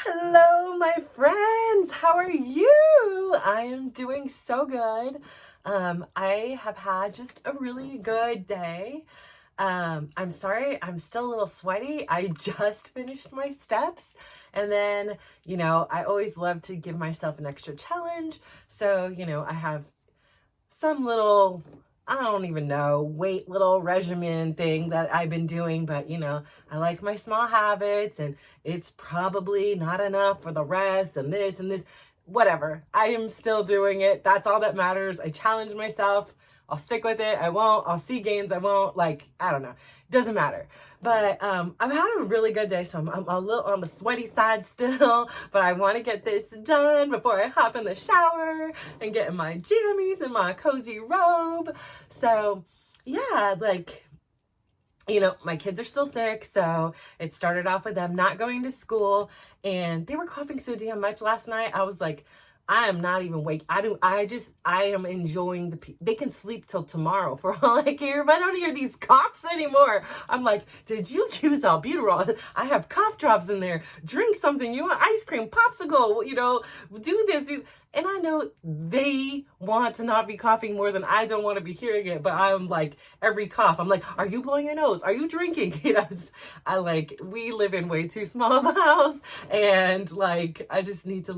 Hello, my friends. How are you? I am doing so good. I have had just a really good day. I'm sorry, I'm still a little sweaty. I just finished my steps. And then, I always love to give myself an extra challenge. So, I have some little, I don't even know, little regimen thing that I've been doing, but I like my small habits and it's probably not enough for the rest and this, whatever. I am still doing it. That's all that matters. I challenge myself. I'll stick with it. I won't. I'll see gains. I won't. I don't know. It doesn't matter. But I've had a really good day, so I'm a little on the sweaty side still, but I want to get this done before I hop in the shower and get in my jammies and my cozy robe. So yeah, my kids are still sick, so it started off with them not going to school, and they were coughing so damn much last night. I was like, I am not even wake. I am enjoying they can sleep till tomorrow for all I care. But I don't hear these coughs anymore. I'm like, did you use albuterol? I have cough drops in there. Drink something. You want ice cream, popsicle, do this. And I know they want to not be coughing more than I don't want to be hearing it. But I'm like, every cough, I'm like, are you blowing your nose? Are you drinking? We live in way too small of a house. And I just need to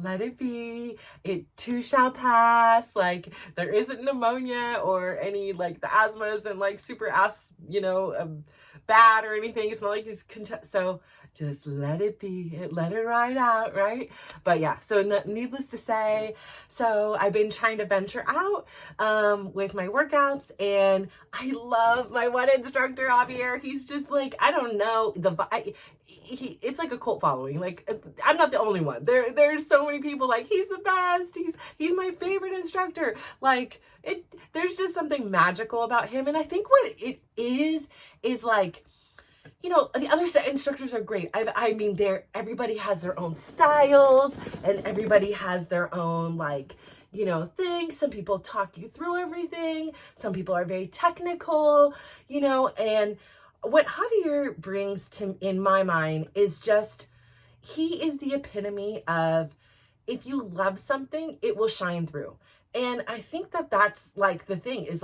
let it be. It too shall pass. There isn't pneumonia or any the asthma isn't super bad or anything. It's not like it's so just let it be. Let it ride out, right? But yeah, so needless to say, so I've been trying to venture out with my workouts, and I love my one instructor, Javier. He's just I don't know, it's like a cult following. I'm not the only one. There's so many people he's the best. He's my favorite instructor. There's just something magical about him. And I think what it is the other instructors are great. I mean, everybody has their own styles and everybody has their own things. Some people talk you through everything. Some people are very technical, and what Javier brings to in my mind is just, he is the epitome of, if you love something, it will shine through. And I think that's the thing is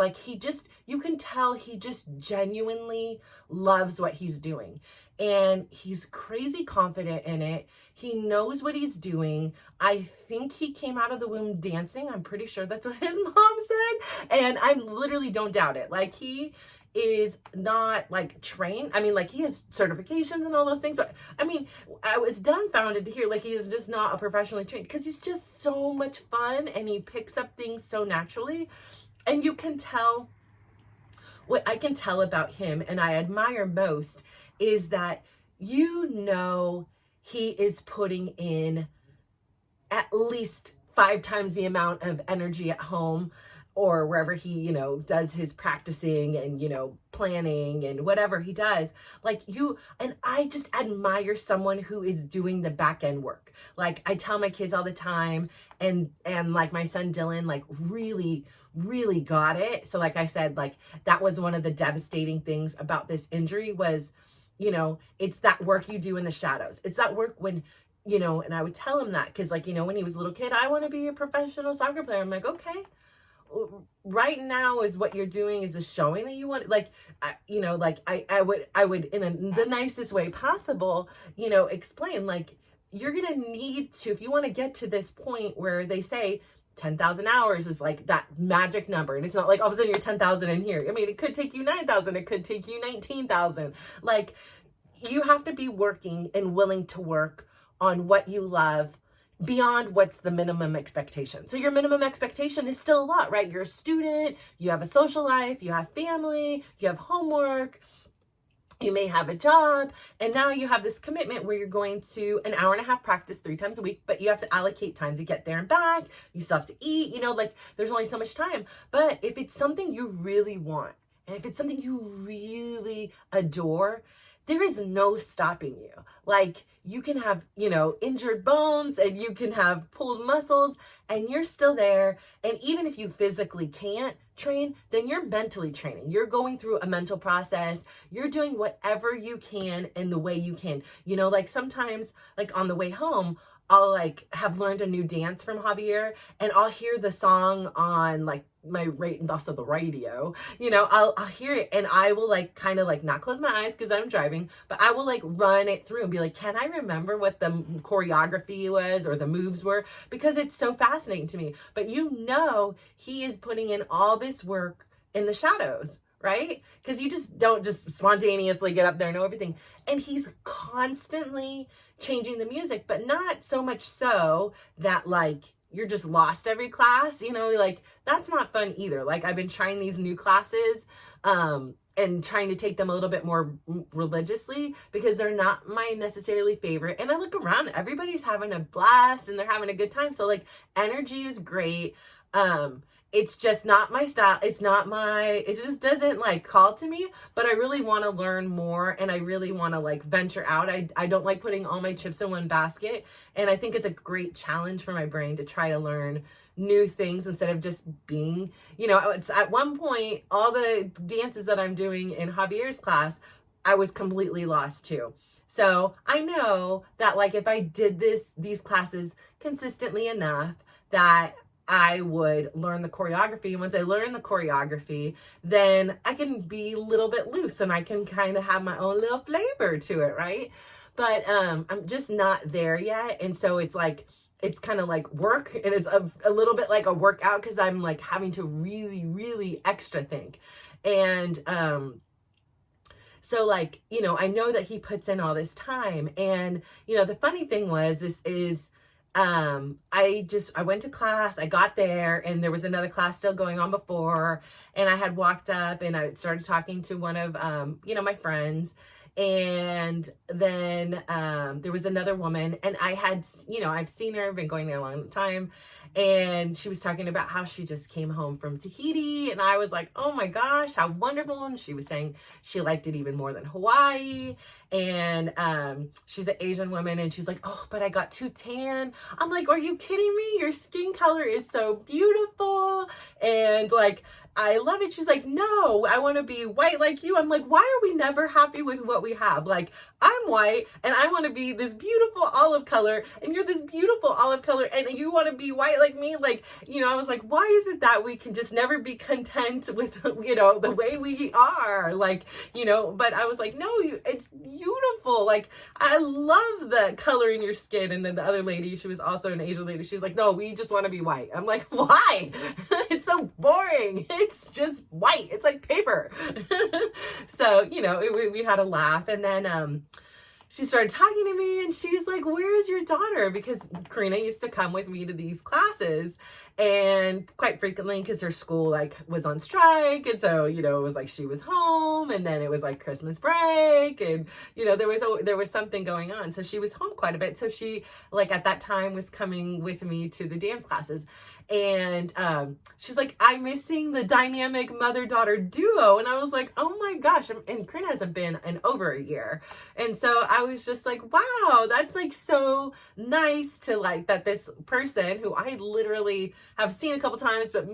you can tell he just genuinely loves what he's doing, and he's crazy confident in it. He knows what he's doing. I think he came out of the womb dancing. I'm pretty sure that's what his mom said. And I literally don't doubt it. He is not trained. I mean, he has certifications and all those things, but I mean, I was dumbfounded to hear he is just not a professionally trained, because he's just so much fun and he picks up things so naturally. And you can tell, what I can tell about him and I admire most is that he is putting in at least 5 times the amount of energy at home or wherever he, does his practicing and, planning and whatever he does. And I just admire someone who is doing the back end work. I tell my kids all the time, and my son Dylan, really, really got it. So I said, that was one of the devastating things about this injury was, it's that work you do in the shadows. It's that work when, and I would tell him that, because when he was a little kid, I want to be a professional soccer player. I'm like, okay, right now is what you're doing is the showing that you want, I would in the nicest way possible, explain, you're gonna need to, if you want to get to this point where they say 10,000 hours is that magic number, and it's not all of a sudden you're 10,000 in here. I mean, it could take you 9,000, it could take you 19,000. You have to be working and willing to work on what you love beyond what's the minimum expectation. So your minimum expectation is still a lot, right? You're a student, you have a social life, you have family, you have homework, you may have a job, and now you have this commitment where you're going to an hour and a half practice 3 times a week, but you have to allocate time to get there and back. You still have to eat, there's only so much time. But if it's something you really want, and if it's something you really adore, there is no stopping you. Like, you can have, you know, injured bones and you can have pulled muscles and you're still there. And even if you physically can't train, then you're mentally training. You're going through a mental process. You're doing whatever you can in the way you can. You know, like sometimes, like on the way home, I'll like have learned a new dance from Javier and I'll hear the song on like my and also the radio, you know, I'll hear it and I will like kind of like not close my eyes because I'm driving, but I will like run it through and be like, can I remember what the choreography was or the moves were? Because it's so fascinating to me. But you know, he is putting in all this work in the shadows, right? Because you just don't just spontaneously get up there and know everything. And he's constantly changing the music, but not so much so that like you're just lost every class, you know, like that's not fun either. Like I've been trying these new classes and trying to take them a little bit more religiously because they're not my necessarily favorite. And I look around, everybody's having a blast and they're having a good time. So like energy is great. It's just not my style. It's not it just doesn't like call to me, but I really want to learn more and I really want to like venture out. I don't like putting all my chips in one basket. And I think it's a great challenge for my brain to try to learn new things instead of just being, you know, it's at one point, all the dances that I'm doing in Javier's class, I was completely lost too. So I know that like if I did these classes consistently enough that I would learn the choreography. And once I learn the choreography, then I can be a little bit loose and I can kind of have my own little flavor to it, right? But I'm just not there yet. And so it's like, it's kind of like work and it's a little bit like a workout because I'm like having to really, really extra think. And so like, you know, I know that he puts in all this time. And, you know, the funny thing was I went to class, I got there and there was another class still going on before. And I had walked up and I started talking to one of, you know, my friends. And then, there was another woman and I had, you know, I've seen her, been going there a long time. And she was talking about how she just came home from Tahiti. And I was like, oh my gosh, how wonderful. And she was saying she liked it even more than Hawaii. And she's an Asian woman. And she's like, oh, but I got too tan. I'm like, are you kidding me? Your skin color is so beautiful. And like, I love it. She's like, no, I want to be white like you. I'm like, why are we never happy with what we have? Like, I'm white and I want to be this beautiful olive color and you're this beautiful olive color and you want to be white like me. Like, you know, I was like, why is it that we can just never be content with, you know, the way we are? Like, you know, but I was like, no, it's beautiful. Like, I love the color in your skin. And then the other lady, she was also an Asian lady. She's like, no, we just want to be white. I'm like, why? It's so boring. It's just white. It's like paper. So, you know, we had a laugh. And then she started talking to me and she's like, where is your daughter? Because Karina used to come with me to these classes and quite frequently because her school like was on strike. And so, you know, it was like she was home and then it was like Christmas break and, you know, there was something going on. So she was home quite a bit. So she like at that time was coming with me to the dance classes. And she's like, I'm missing the dynamic mother-daughter duo. And I was like, oh my gosh. And Karina hasn't been in over a year. And so I was just like, wow, that's like so nice to like that this person who I literally have seen a couple times, but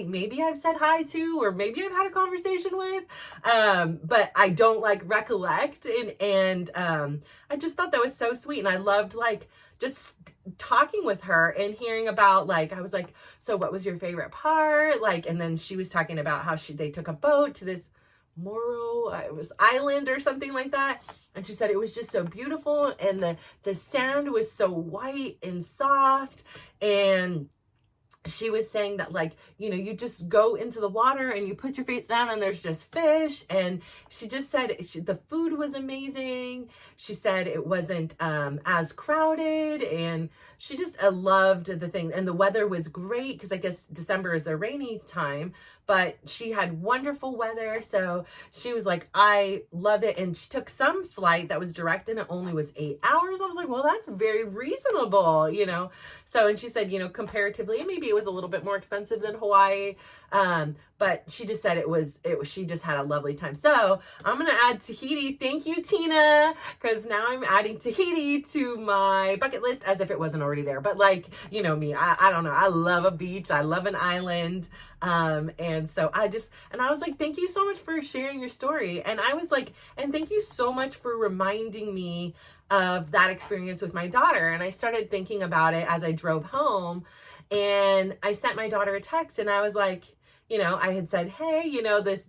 maybe I've said hi to, or maybe I've had a conversation with, but I don't like recollect. And I just thought that was so sweet. And I loved like just talking with her and hearing about like, I was like, so what was your favorite part? Like, and then she was talking about how they took a boat to this it was island or something like that. And she said it was just so beautiful. And the sand was so white and soft. And she was saying that like, you know, you just go into the water and you put your face down and there's just fish. And she just said the food was amazing. She said it wasn't as crowded and she just loved the thing. And the weather was great because I guess December is the rainy time, but she had wonderful weather. So she was like, I love it. And she took some flight that was direct and it only was 8 hours. I was like, well, that's very reasonable, you know? So, and she said, you know, comparatively, maybe it was a little bit more expensive than Hawaii. But she just said she just had a lovely time. So I'm going to add Tahiti. Thank you, Tina. Because now I'm adding Tahiti to my bucket list as if it wasn't already there. But like, you know me, I don't know. I love a beach. I love an island. And so I was like, thank you so much for sharing your story. And I was like, and thank you so much for reminding me of that experience with my daughter. And I started thinking about it as I drove home, and I sent my daughter a text, and I was like, you know, I had said, hey, you know, this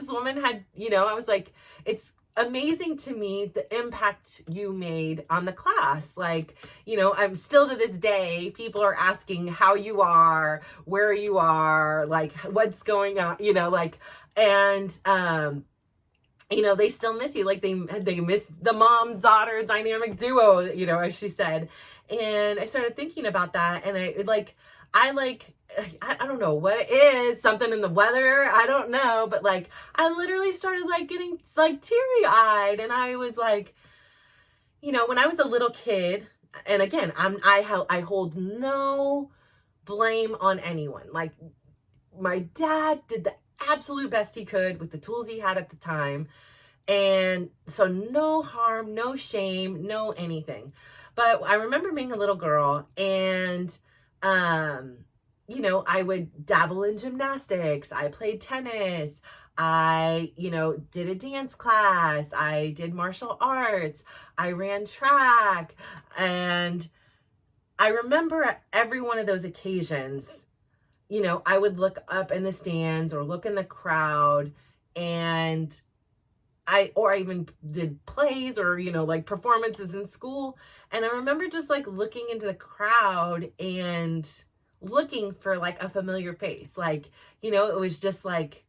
woman had, you know, I was like, it's amazing to me the impact you made on the class. Like, you know, I'm still to this day, people are asking how you are, where you are, like what's going on, you know, like, and, you know, they still miss you. Like they miss the mom-daughter dynamic duo, you know, as she said. And I started thinking about that, and I don't know what it is, something in the weather, I don't know, but like, I literally started like getting like teary-eyed, and I was like, you know, when I was a little kid, and again, I hold no blame on anyone. Like, my dad did the absolute best he could with the tools he had at the time. And so no harm, no shame, no anything. But I remember being a little girl, and, you know, I would dabble in gymnastics. I played tennis. I, you know, did a dance class. I did martial arts. I ran track. And I remember at every one of those occasions, you know, I would look up in the stands or look in the crowd, and I even did plays or, you know, like performances in school. And I remember just like looking into the crowd and looking for like a familiar face. Like, you know, it was just like,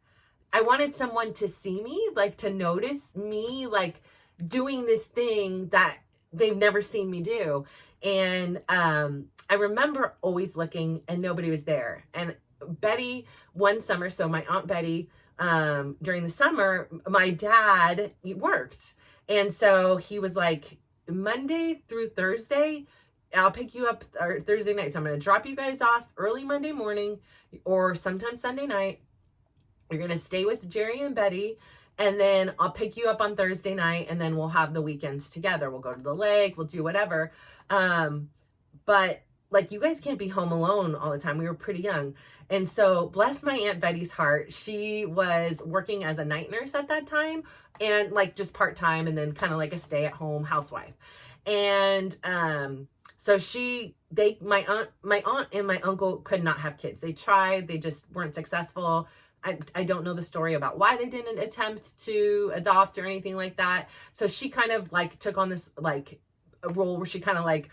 I wanted someone to see me, like to notice me, like doing this thing that they've never seen me do. And I remember always looking, and nobody was there. And Betty, one summer, so my Aunt Betty, during the summer, my dad worked. And so he was like, Monday through Thursday, I'll pick you up, or Thursday night. So I'm going to drop you guys off early Monday morning or sometime Sunday night. You're going to stay with Jerry and Betty, and then I'll pick you up on Thursday night, and then we'll have the weekends together. We'll go to the lake. We'll do whatever. But like, you guys can't be home alone all the time. We were pretty young. And so bless my Aunt Betty's heart. She was working as a night nurse at that time, and like just part-time, and then kind of like a stay-at-home housewife. And, so my aunt and my uncle could not have kids. They tried, they just weren't successful. I don't know the story about why they didn't attempt to adopt or anything like that. So she kind of like took on this like a role where she kind of like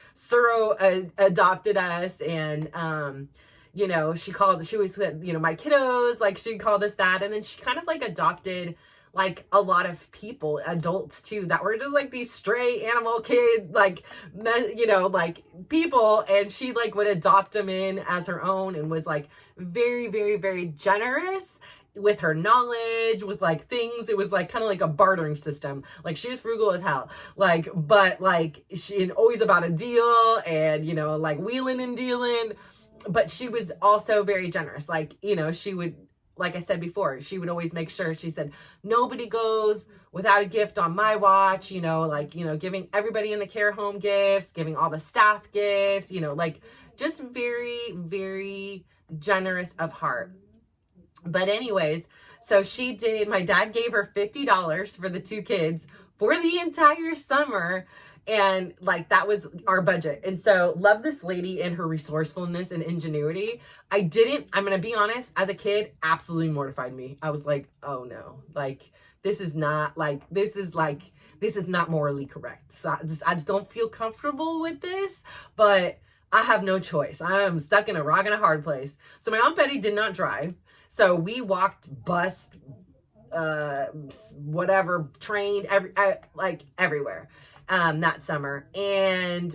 adopted us. And, you know, she always said, you know, my kiddos, like she called us that. And then she kind of like adopted like a lot of people, adults too, that were just like these stray animal kids, like, you know, like people. And she like would adopt them in as her own, and was like very, very, very generous with her knowledge, with like things. It was like kind of like a bartering system. Like, she was frugal as hell, like, but like she always about a deal, and, you know, like wheeling and dealing. But she was also very generous. Like, you know, she would, like I said before, she would always make sure, she said, nobody goes without a gift on my watch, you know, like, you know, giving everybody in the care home gifts, giving all the staff gifts, you know, like just very, very generous of heart. But anyways, so my dad gave her $50 for the two kids for the entire summer. And like, that was our budget. And so love this lady and her resourcefulness and ingenuity. I'm going to be honest, as a kid, absolutely mortified me. I was like, oh no, like, this is not morally correct. So I just don't feel comfortable with this, but I have no choice. I am stuck in a rock and a hard place. So my Aunt Betty did not drive. So we walked, bused, whatever, trained, everywhere. That summer. And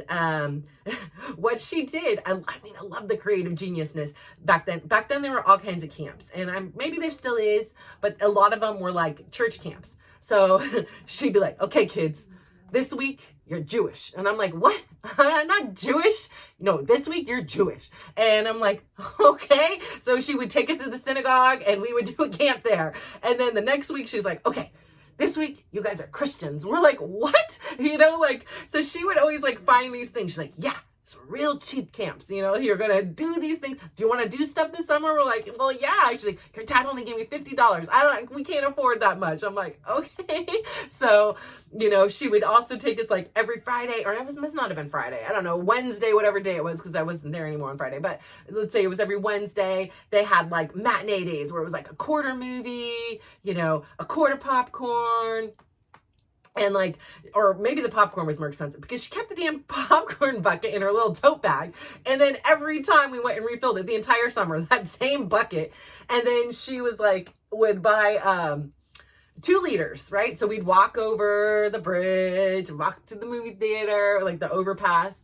what she did, I love the creative geniusness back then. Back then there were all kinds of camps, and maybe there still is, but a lot of them were like church camps. So she'd be like, okay, kids, this week you're Jewish. And I'm like, what? I'm not Jewish. No, this week you're Jewish. And I'm like, okay. So she would take us to the synagogue and we would do a camp there. And then the next week she's like, okay, this week you guys are Christians. We're like, what? Like, so she would always like find these things. She's like, yeah, it's real cheap camps. You're going to do these things. Do you want to do stuff this summer? We're like, well, yeah, actually, your dad only gave me $50. We can't afford that much. I'm like, okay. So, she would also take us like every Friday, or it must not have been Friday. I don't know, Wednesday, whatever day it was, because I wasn't there anymore on Friday. But let's say it was every Wednesday. They had like matinee days where it was like a quarter movie, a quarter popcorn. And like, or maybe the popcorn was more expensive because she kept the damn popcorn bucket in her little tote bag. And then every time we went and refilled it the entire summer, that same bucket. And then she was like, would buy 2 liters, right? So we'd walk over the bridge, walk to the movie theater, like the overpass.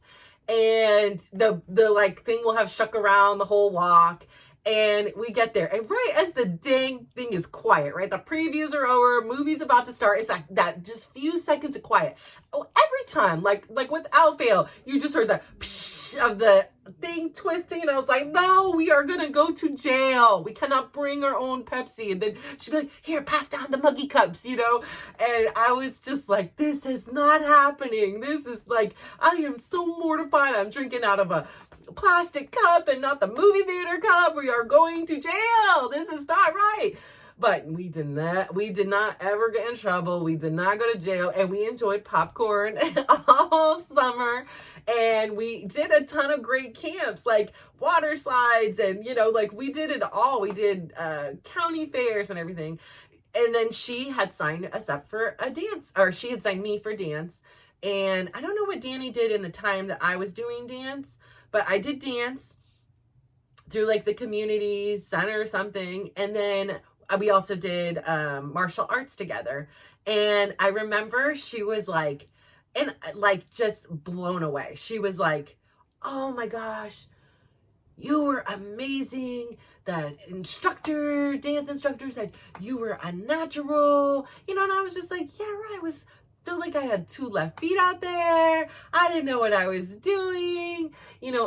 And the like thing will have shook around the whole walk. And we get there, and right as the dang thing is quiet, right? The previews are over, movie's about to start. It's like that just few seconds of quiet. Oh, every time, like without fail, you just heard the psh of the thing twisting. And I was like, no, we are going to go to jail. We cannot bring our own Pepsi. And then she'd be like, here, pass down the muggy cups, And I was just like, this is not happening. This is like, I am so mortified. I'm drinking out of a plastic cup and not the movie theater cup. We are going to jail. This is not right. But we did not ever get in trouble. We did not go to jail, and we enjoyed popcorn all summer. And we did a ton of great camps, like water slides, and like we did it all. We did county fairs and everything. And then she had signed us up for a dance, or she had signed me for dance. And I don't know what Danny did in the time that I was doing dance, but I did dance through like the community center or something. And then we also did martial arts together. And I remember she was like, and like just blown away. She was like, oh my gosh, you were amazing. The dance instructor said you were a natural, and I was just like, yeah, right. I was felt like I had 2 left feet out there. I didn't know what I was doing.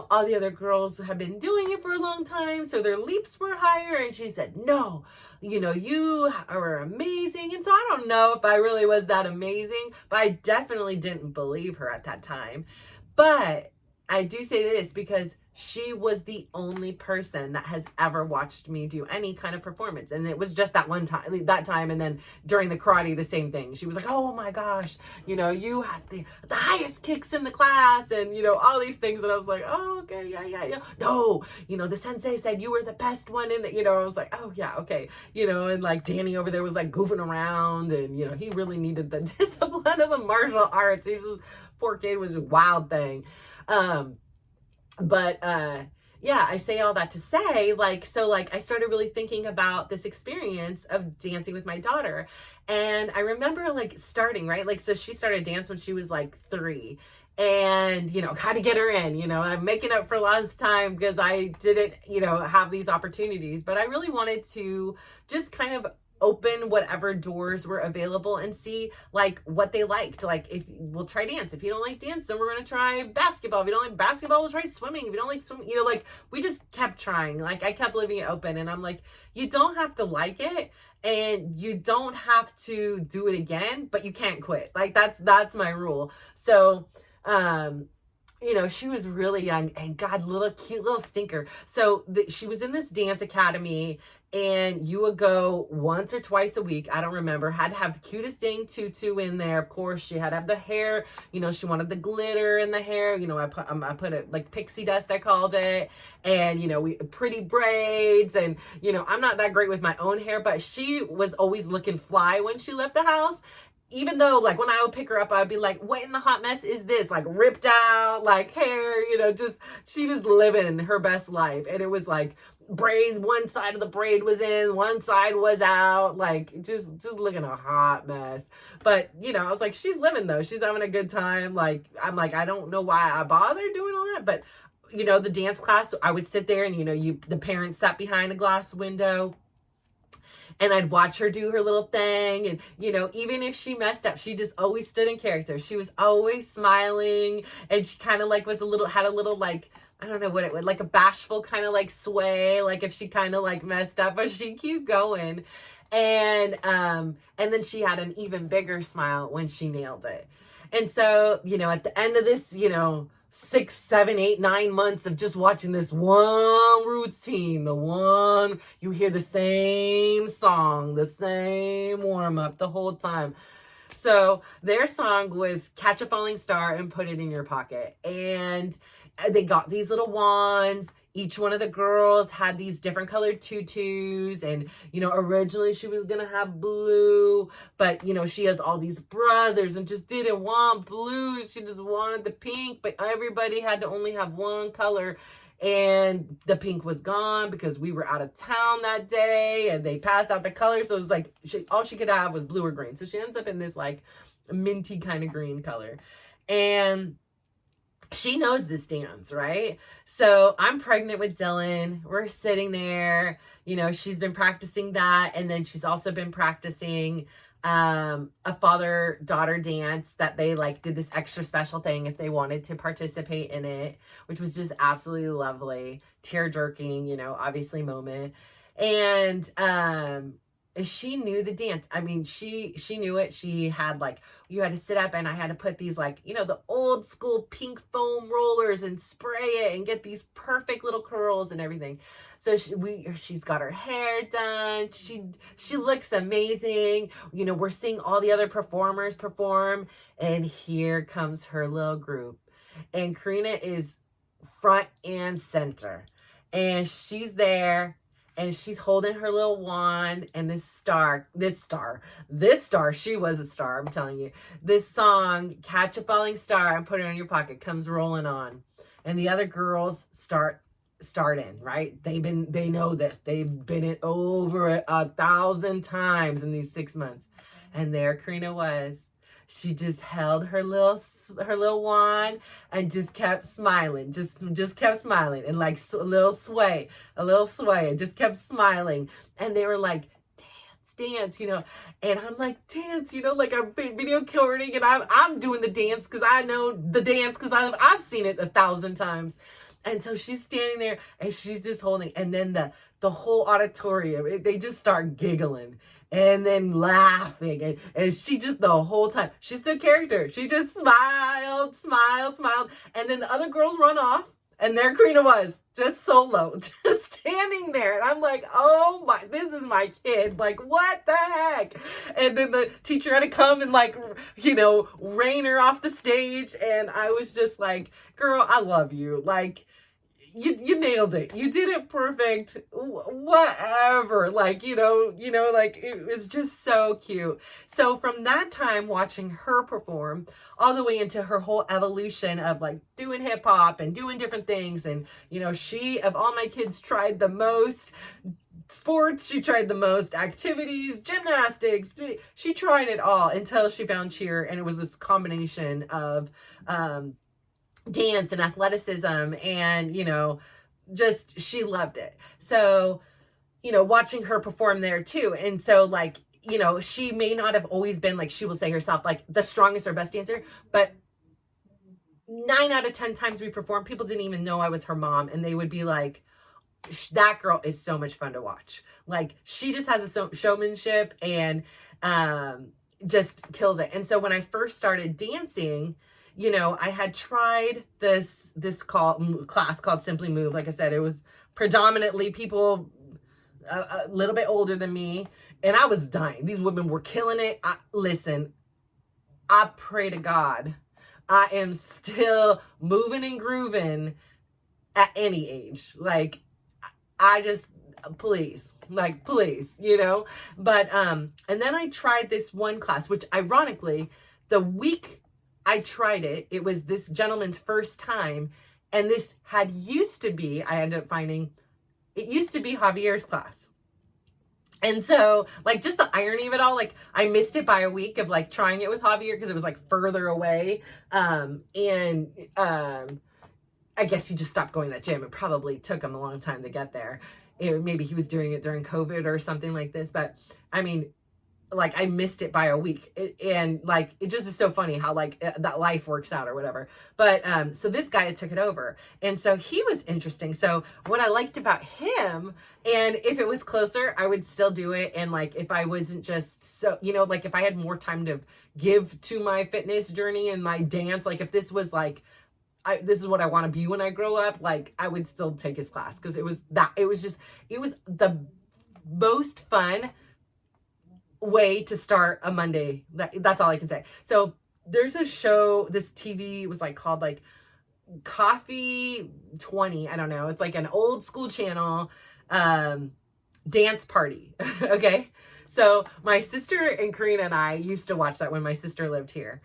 All the other girls have been doing it for a long time, so their leaps were higher. And she said, no, you are amazing. And so I don't know if I really was that amazing, but I definitely didn't believe her at that time. But I do say this because she was the only person that has ever watched me do any kind of performance. And it was just that time. And then during the karate, the same thing. She was like, oh my gosh, you had the highest kicks in the class and, all these things. And I was like, oh, okay, yeah. No, the sensei said you were the best one in the, I was like, oh yeah, okay. And like Danny over there was like goofing around and, he really needed the discipline of the martial arts. Poor kid was a wild thing. But yeah, I say all that to say, I started really thinking about this experience of dancing with my daughter. And I remember starting, right? So she started dance when she was 3. And, how to get her in, I'm making up for lost time because I didn't, have these opportunities. But I really wanted to just kind of open whatever doors were available and see what they liked. If we'll try dance. If you don't like dance, then we're going to try basketball. If you don't like basketball, we'll try swimming. If you don't like swimming, we just kept trying. I kept leaving it open, and I'm like, you don't have to like it and you don't have to do it again, but you can't quit. That's my rule. So, she was really young and God, cute little stinker. So she was in this dance academy, and you would go once or twice a week. I don't remember. Had to have the cutest dang tutu in there. Of course, she had to have the hair. She wanted the glitter in the hair. I put it like pixie dust, I called it. And, we pretty braids. And, I'm not that great with my own hair, but she was always looking fly when she left the house. Even though, when I would pick her up, I'd be like, what in the hot mess is this? Ripped out, hair, she was living her best life. And it was braid, one side of the braid was in, one side was out, just looking a hot mess. But, I was like, she's living though. She's having a good time. I'm like, I don't know why I bother doing all that. But, the dance class, I would sit there and, the parents sat behind the glass window. and I'd watch her do her little thing. And, you know, even if she messed up, she just always stood in character. She was always smiling, and she kind of like had a little like, I don't know what it would, like a bashful kind of like sway, like if she kind of like messed up, but she'd keep going. And then she had an even bigger smile when she nailed it. And so, you know, at the end of this, you know, 6, 7, 8, 9 months of just watching this one routine, you hear the same song, the same warm up the whole time. So their song was Catch a Falling Star and Put It in Your Pocket. And they got these little wands. Each one of the girls had these different colored tutus. And, you know, originally she was going to have blue, but, you know, she has all these brothers and just didn't want blue. She just wanted the pink, but everybody had to only have one color. And the pink was gone because we were out of town that day and they passed out the color. So it was like, all she could have was blue or green. So she ends up in this like minty kind of green color. And she knows this dance, right? So I'm pregnant with Dylan. We're sitting there, you know, she's been practicing that. And then she's also been practicing a father-daughter dance that they like did this extra special thing if they wanted to participate in it, which was just absolutely lovely, tear-jerking, you know, obviously moment. And she knew the dance. I mean, she knew it. She had like, you had to sit up and I had to put these like, you know, the old school pink foam rollers and spray it and get these perfect little curls and everything. So she's got her hair done. She looks amazing. You know, we're seeing all the other performers perform, and here comes her little group. And Karina is front and center. And she's there. And she's holding her little wand, and this star, she was a star, I'm telling you. This song, Catch a Falling Star and Put It in Your Pocket, comes rolling on. And the other girls start in, right? They know this. They've been it over 1,000 times in these 6 months. And there Karina was. She just held her little wand and just kept smiling, just kept smiling, and like a little sway, and just kept smiling. And they were like, dance, you know. And I'm like, dance, you know, like I'm video recording and I'm doing the dance because I know the dance because I've seen it 1,000 times. And so she's standing there and she's just holding, and then the whole auditorium, they just start giggling. And then laughing. And she just, the whole time, she stood character. She just smiled. And then the other girls run off. And there Karina was, just solo, just standing there. And I'm like, oh my, this is my kid. Like, what the heck? And then the teacher had to come and like, you know, rein her off the stage. And I was just like, girl, I love you. Like, you nailed it. You did it perfect. Whatever. Like, you know, like it was just so cute. So from that time, watching her perform all the way into her whole evolution of like doing hip hop and doing different things. And, you know, she, of all my kids, tried the most sports. She tried the most activities, gymnastics. She tried it all until she found cheer. And it was this combination of, dance and athleticism, and, you know, just, she loved it. So, you know, watching her perform there too. And so like, you know, she may not have always been, like she will say herself, like the strongest or best dancer, but 9 out of 10 times we performed, people didn't even know I was her mom. And they would be like, that girl is so much fun to watch. Like she just has a showmanship and, just kills it. And so when I first started dancing, you know, I had tried this class called Simply Move. Like I said, it was predominantly people a little bit older than me, and I was dying. These women were killing it. Listen, I pray to God I am still moving and grooving at any age. Like, I just, please, you know. But and then I tried this one class, which ironically, the week I tried it, it was this gentleman's first time, and this used to be Javier's class. And so, like, just the irony of it all, like, I missed it by a week of, like, trying it with Javier because it was, like, further away. I guess he just stopped going to that gym. It probably took him a long time to get there. maybe he was doing it during COVID or something like this. But I mean, like I missed it by a week, and like it just is so funny how like that life works out or whatever. But so this guy had took it over, and so he was interesting. So what I liked about him, and if it was closer I would still do it, and like if I wasn't just so, you know, like if I had more time to give to my fitness journey and my dance, like if this was like this is what I want to be when I grow up, like I would still take his class, because it was the most fun way to start a Monday. That's all I can say. So there's a show, this TV was like called like Coffee 20. I don't know. It's like an old school channel, dance party. Okay. So my sister and Karina and I used to watch that when my sister lived here.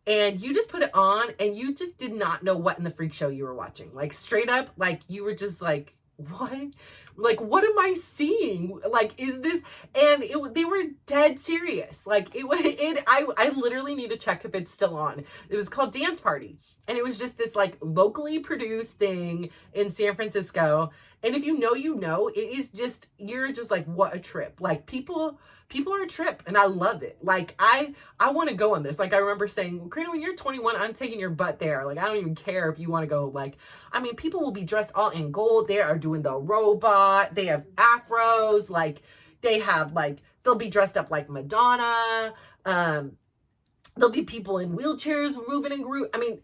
And you just put it on and you just did not know what in the freak show you were watching. Like straight up, like you were just like, what? Like, what am I seeing? Like, is this? And they were dead serious. Like I literally need to check if it's still on. It was called Dance Party. And it was just this like locally produced thing in San Francisco. And if you know, you know, it is just, you're just like, what a trip. Like people are a trip, and I love it. Like I want to go on this. Like I remember saying, Karina, when you're 21, I'm taking your butt there. Like I don't even care if you want to go. Like, I mean, people will be dressed all in gold. They are doing the robot. They have afros. Like they have like, they'll be dressed up like Madonna. There'll be people in wheelchairs moving and grooving. I mean,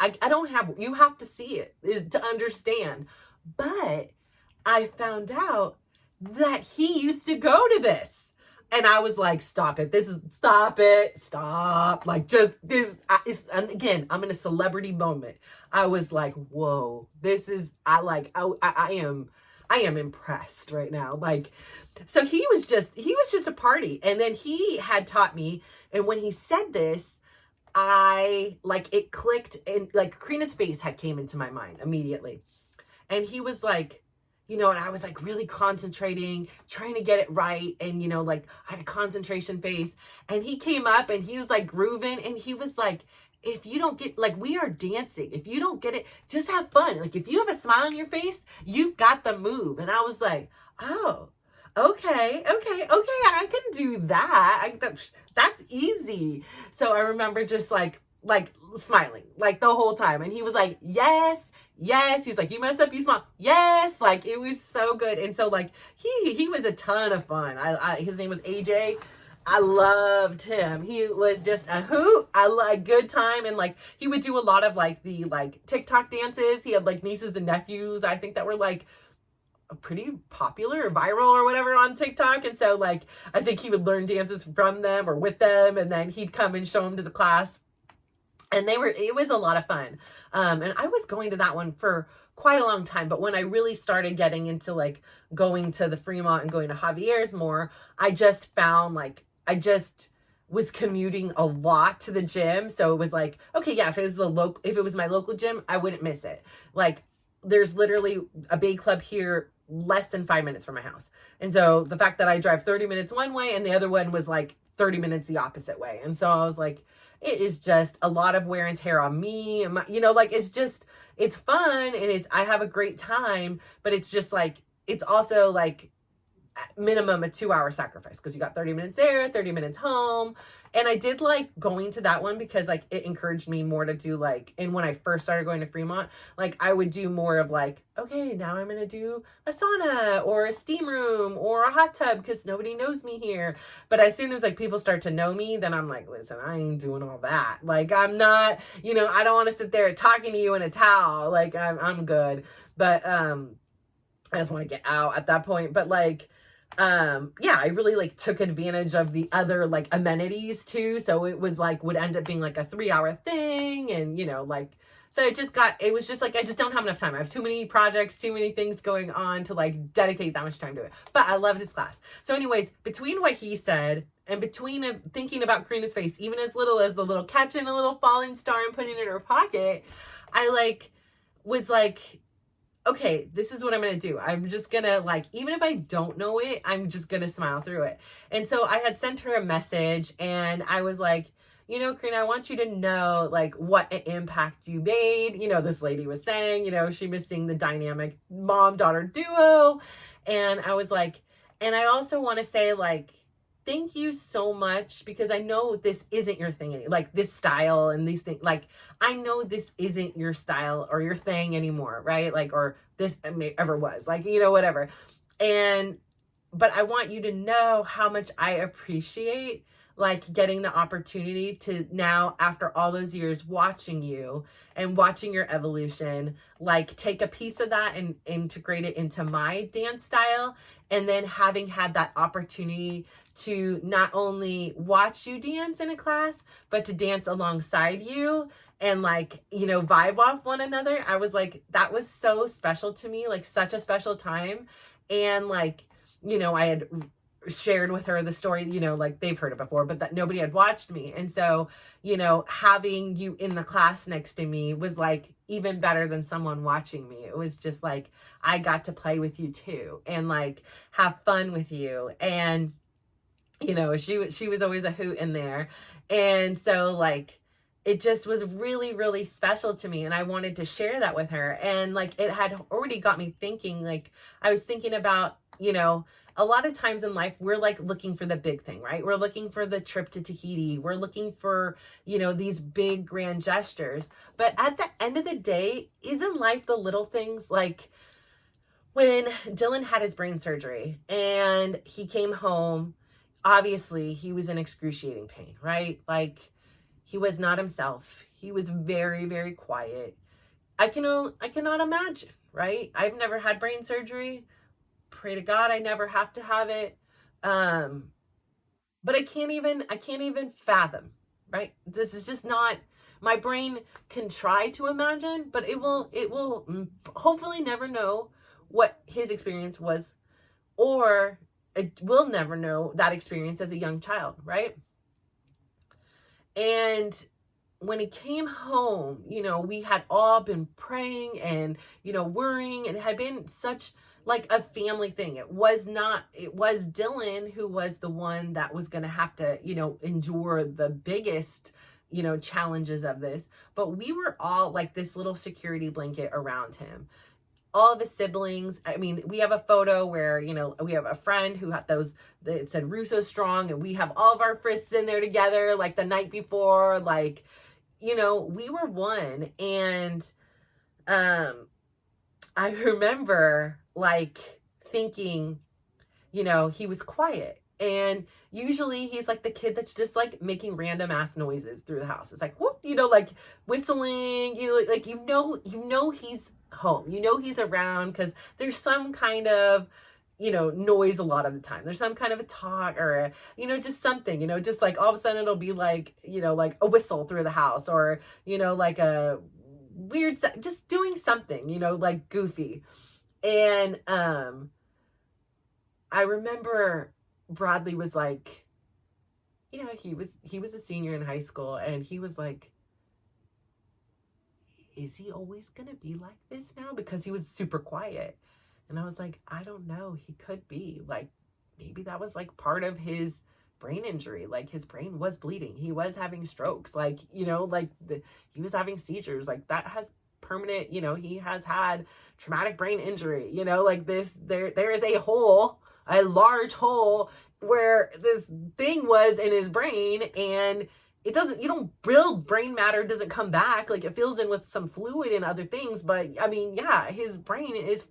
I don't have, you have to see it is to understand. But I found out that he used to go to this. And I was like, stop it. Stop. Like just this. And again, I'm in a celebrity moment. I was like, whoa, I am impressed right now. Like, so he was just a party. And then he had taught me. And when he said this, it clicked, and like Karina's face came into my mind immediately. And he was like, you know, and I was like really concentrating, trying to get it right. And, you know, like I had a concentration face, and he came up and he was like grooving, and he was like, if you don't get, like, we are dancing. If you don't get it, just have fun. Like if you have a smile on your face, you've got the move. And I was like, oh, okay. I can do that. That's easy. So I remember just like smiling like the whole time. And he was like, yes. He's like, you mess up, you smile. Yes. Like it was so good. And so like he was a ton of fun. His name was AJ. I loved him. He was just a hoot. I like good time. And like, he would do a lot of like the like TikTok dances. He had like nieces and nephews, I think, that were like pretty popular or viral or whatever on TikTok. And so like, I think he would learn dances from them or with them. And then he'd come and show them to the class. And it was a lot of fun. And I was going to that one for quite a long time. But when I really started getting into like going to the Fremont and going to Javier's more, I just found like, I just was commuting a lot to the gym. So it was like, okay, yeah, if it was my local gym, I wouldn't miss it. Like there's literally a Bay Club here less than 5 minutes from my house. And so the fact that I drive 30 minutes one way and the other one was like 30 minutes the opposite way. And so I was like, it is just a lot of wear and tear on me. And you know, like, it's fun and I have a great time, but it's just like, it's also like minimum a 2-hour sacrifice, because you got 30 minutes there, 30 minutes home. And I did like going to that one because like it encouraged me more to do like, and when I first started going to Fremont, like I would do more of like, okay, now I'm going to do a sauna or a steam room or a hot tub because nobody knows me here. But as soon as like people start to know me, then I'm like, listen, I ain't doing all that. Like I'm not, you know, I don't want to sit there talking to you in a towel. Like I'm good. But I just want to get out at that point. But like, yeah, I really like took advantage of the other like amenities too. So it was like, would end up being like a 3-hour thing. And, you know, like, so it was just like, I just don't have enough time. I have too many projects, too many things going on to like dedicate that much time to it. But I loved his class. So anyways, between what he said and between thinking about Karina's face, even as little as the little catching a little falling star and putting it in her pocket, I like was like, okay, this is what I'm going to do. I'm just going to like, even if I don't know it, I'm just going to smile through it. And so I had sent her a message and I was like, Karina, I want you to know, like, what an impact you made. This lady was saying, she was seeing the dynamic mom-daughter duo. And I was like, and I also want to say, like, thank you so much, because I know this isn't your thing, like this style and these things. Like, I know this isn't your style or your thing anymore, right? Like, or this ever was, like, whatever. But I want you to know how much I appreciate, like, getting the opportunity to now, after all those years, watching you and watching your evolution, like, take a piece of that and integrate it into my dance style. And then having had that opportunity to not only watch you dance in a class, but to dance alongside you and, like, vibe off one another. I was like, that was so special to me, like, such a special time. And, like, I had shared with her the story, like, they've heard it before, but that nobody had watched me. And so, having you in the class next to me was, like, even better than someone watching me. It was just like, I got to play with you too, and, like, have fun with you. And, she was always a hoot in there. And so, like, it just was really, really special to me. And I wanted to share that with her. And, like, it had already got me thinking, like, I was thinking about, a lot of times in life, we're, like, looking for the big thing, right? We're looking for the trip to Tahiti. We're looking for, these big grand gestures. But at the end of the day, isn't life the little things? Like, when Dylan had his brain surgery and he came home, obviously he was in excruciating pain, right? Like, he was not himself. He was very, very quiet. I cannot imagine, right? I've never had brain surgery. Pray to God I never have to have it. But I can't even fathom, right? This is just not, my brain can try to imagine, but it will hopefully never know what his experience was, or it will never know that experience as a young child, right? And when he came home, we had all been praying and, worrying, and it had been such, like, a family thing. It was Dylan who was the one that was going to have to, endure the biggest, challenges of this. But we were all like this little security blanket around him. All of his siblings. I mean, we have a photo where, we have a friend who had those, that said Russo Strong, and we have all of our friends in there together, like, the night before, like, we were one. And I remember, like, thinking, he was quiet. And usually he's, like, the kid that's just, like, making random ass noises through the house. It's like, whoop, like, whistling, like, he's home, he's around, because there's some kind of, noise a lot of the time. There's some kind of a talk or, just something, just, like, all of a sudden it'll be like, like a whistle through the house, or, like a weird, just doing something, like goofy. And I remember Bradley was like, he was a senior in high school, and he was like, is he always gonna be like this now? Because he was super quiet. And I was like, I don't know, he could be, like, maybe that was, like, part of his brain injury. Like, his brain was bleeding, he was having strokes, like, he was having seizures, like, that has permanent, he has had traumatic brain injury, like, this, there is a large hole where this thing was in his brain, and it doesn't, build brain matter, doesn't come back, like, it fills in with some fluid and other things. But I mean, yeah, his brain is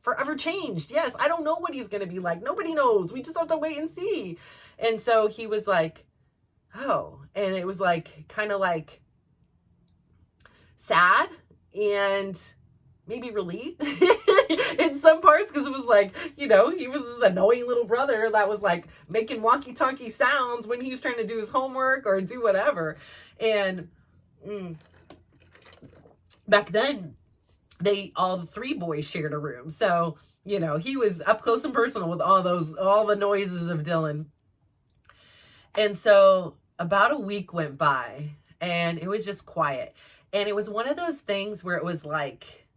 forever changed. Yes, I don't know what he's gonna be like. Nobody knows. We just have to wait and see. And so he was like, oh, and it was, like, kind of, like, sad and maybe relieved in some parts, because it was like, he was this annoying little brother that was, like, making walkie-talkie sounds when he was trying to do his homework or do whatever. And back then, all the three boys shared a room, so he was up close and personal with all the noises of Dylan. And so about a week went by, and it was just quiet. And it was one of those things where it was like,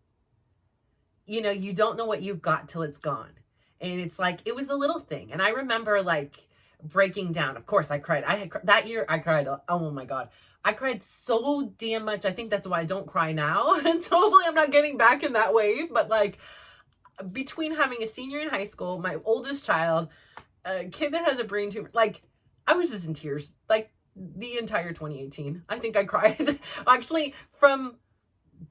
you don't know what you've got till it's gone. And it's like, it was a little thing. And I remember, like, breaking down. Of course I cried. That year I cried. Oh my God. I cried so damn much. I think that's why I don't cry now. And so hopefully I'm not getting back in that wave. But like, between having a senior in high school, my oldest child, a kid that has a brain tumor, like, I was just in tears. Like, the entire 2018. I think I cried. Actually, from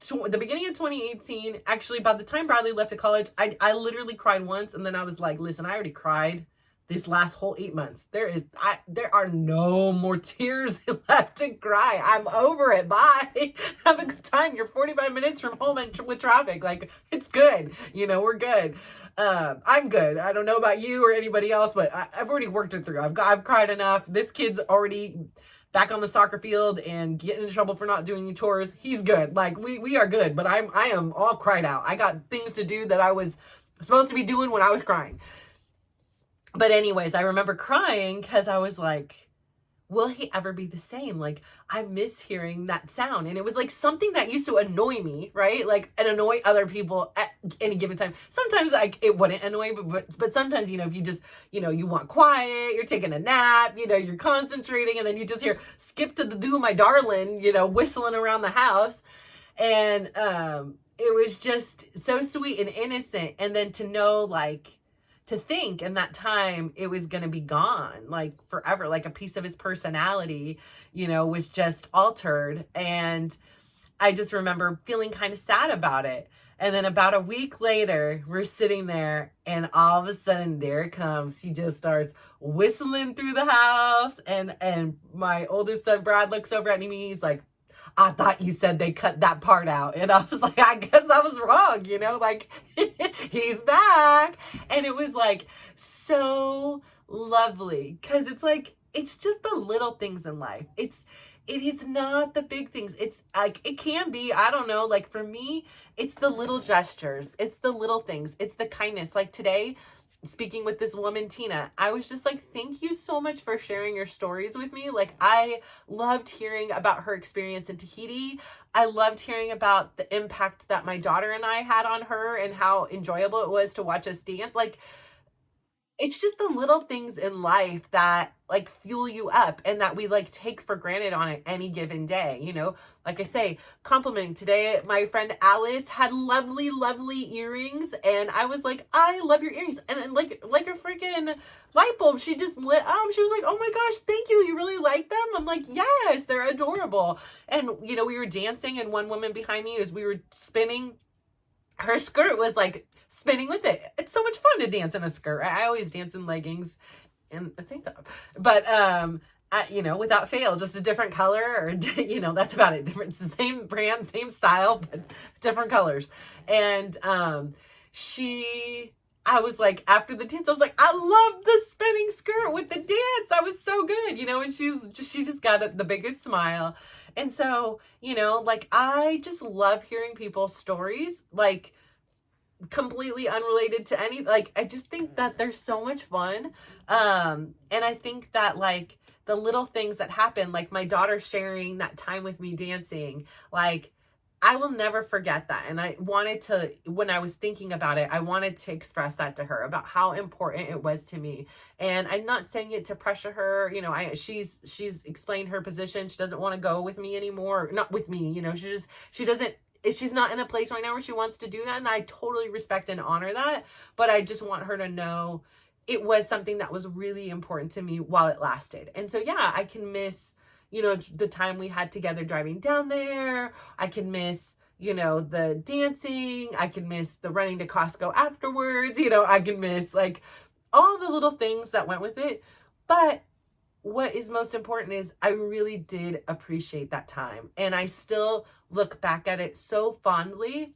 the beginning of 2018, actually, by the time Bradley left to college, I literally cried once. And then I was like, listen, I already cried this last whole 8 months. There are no more tears left to cry. I'm over it. Bye. Have a good time. You're 45 minutes from home and with traffic. Like, it's good. You know, we're good. I'm good. I don't know about you or anybody else, but I've already worked it through. I've cried enough. This kid's already back on the soccer field and getting in trouble for not doing chores. He's good. Like, we are good, but I am all cried out. I got things to do that I was supposed to be doing when I was crying. But anyways, I remember crying because I was like, will he ever be the same? Like, I miss hearing that sound. And it was like something that used to annoy me, right? Like, and annoy other people at any given time. Sometimes like it wouldn't annoy, but sometimes, you know, if you just, you know, you want quiet, you're taking a nap, you know, you're concentrating, and then you just hear "Skip to the Do My Darling," you know, whistling around the house. And it was just so sweet and innocent. And then to know, like, to think in that time it was going to be gone, like forever, like a piece of his personality, you know, was just altered. And I just remember feeling kind of sad about it. And then about a week later, we're sitting there and all of a sudden there it comes. He just starts whistling through the house. And my oldest son, Brad, looks over at me. He's like, I thought you said they cut that part out. And I was like, I guess I was wrong, you know, like, he's back. And it was like so lovely, because it's like, it's just the little things in life. It is not the big things. It's like, it can be, I don't know, like for me, it's the little gestures. It's the little things. It's the kindness. Like today, speaking with this woman, Tina, I was just like, thank you so much for sharing your stories with me. Like, I loved hearing about her experience in Tahiti. I loved hearing about the impact that my daughter and I had on her and how enjoyable it was to watch us dance. Like, it's just the little things in life that like fuel you up and that we like take for granted on any given day. You know, like I say, complimenting today, my friend Alice had lovely, lovely earrings. And I was like, I love your earrings. And like a freaking light bulb, she just lit up. She was like, oh my gosh, thank you. You really like them? I'm like, yes, they're adorable. And, you know, we were dancing and one woman behind me, as we were spinning, her skirt was like spinning with it. It's so much fun to dance in a skirt. I always dance in leggings and a tank top, but you know, without fail, just a different color, or you know, that's about it. Different, same brand, same style, but different colors. And I was like, after the dance, I was like, I love the spinning skirt with the dance. That was so good, you know. And she just got the biggest smile. And so, you know, like, I just love hearing people's stories, like, completely unrelated to any, like, I just think that they're so much fun. And I think that, like, the little things that happen, like my daughter sharing that time with me dancing, like, I will never forget that. And I wanted to, when I was thinking about it, I wanted to express that to her about how important it was to me. And I'm not saying it to pressure her. You know, she's explained her position. She doesn't want to go with me anymore. Not with me, you know, she's not in a place right now where she wants to do that. And I totally respect and honor that. But I just want her to know it was something that was really important to me while it lasted. And so, yeah, I can miss, you know, the time we had together driving down there. I can miss, you know, the dancing. I can miss the running to Costco afterwards. You know, I can miss like all the little things that went with it. But what is most important is I really did appreciate that time. And I still look back at it so fondly.